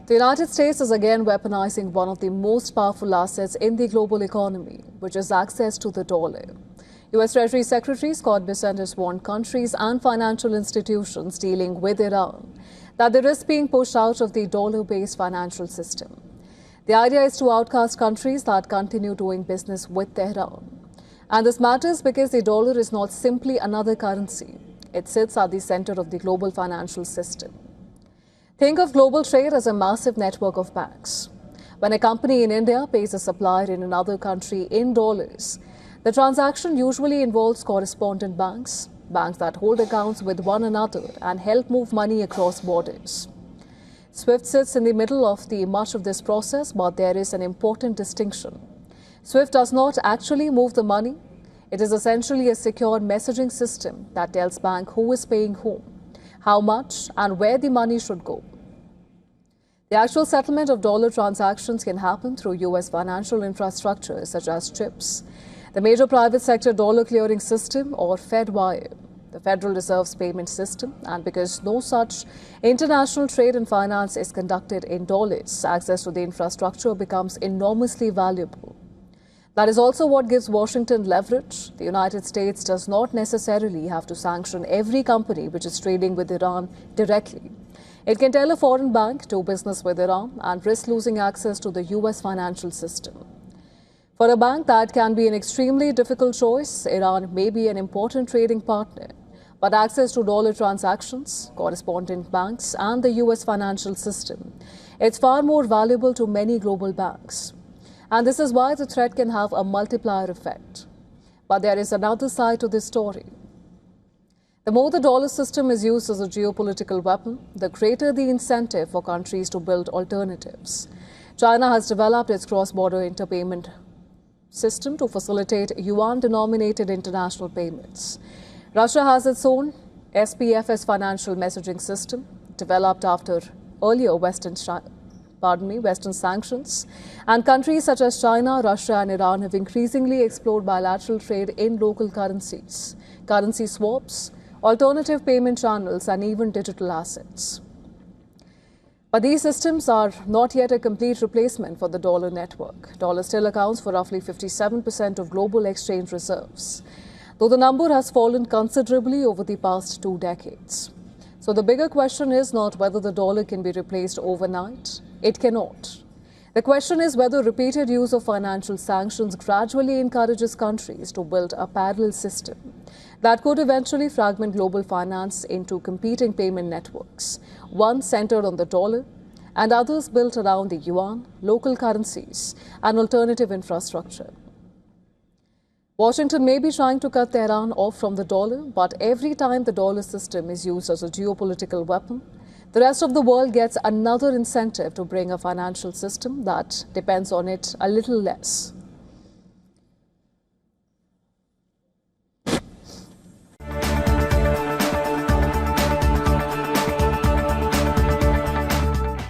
The United States is again weaponizing one of the most powerful assets in the global economy, which is access to the dollar. U.S. Treasury Secretary Scott Bessent has warned countries and financial institutions dealing with Iran that they risk being pushed out of the dollar-based financial system. The idea is to outcast countries that continue doing business with Tehran. And this matters because the dollar is not simply another currency. It sits at the center of the global financial system. Think of global trade as a massive network of banks. When a company in India pays a supplier in another country in dollars, the transaction usually involves correspondent banks, banks that hold accounts with one another and help move money across borders. SWIFT sits in the middle of much of this process, but there is an important distinction. SWIFT does not actually move the money. It is essentially a secure messaging system that tells bank who is paying whom, how much, and where the money should go. The actual settlement of dollar transactions can happen through U.S. financial infrastructure such as CHIPS, the major private sector dollar clearing system, or FedWire, the Federal Reserve's payment system. And because no such international trade and finance is conducted in dollars, access to the infrastructure becomes enormously valuable. That is also what gives Washington leverage. The United States does not necessarily have to sanction every company which is trading with Iran directly. It can tell a foreign bank do business with Iran and risk losing access to the U.S. financial system. For a bank, that can be an extremely difficult choice. Iran may be an important trading partner, but access to dollar transactions, correspondent banks, and the U.S. financial system, it's far more valuable to many global banks. And this is why the threat can have a multiplier effect. But there is another side to this story. The more the dollar system is used as a geopolitical weapon, the greater the incentive for countries to build alternatives. China has developed its cross-border interpayment system to facilitate yuan-denominated international payments. Russia has its own SPFS financial messaging system, developed after earlier Western sanctions, and countries such as China, Russia and Iran have increasingly explored bilateral trade in local currencies, currency swaps, alternative payment channels and even digital assets. But these systems are not yet a complete replacement for the dollar network. Dollar still accounts for roughly 57% of global exchange reserves, though the number has fallen considerably over the past 2 decades. So the bigger question is not whether the dollar can be replaced overnight. It cannot. The question is whether repeated use of financial sanctions gradually encourages countries to build a parallel system that could eventually fragment global finance into competing payment networks, one centered on the dollar and others built around the yuan, local currencies, and alternative infrastructure. Washington may be trying to cut Tehran off from the dollar, but every time the dollar system is used as a geopolitical weapon, the rest of the world gets another incentive to bring a financial system that depends on it a little less.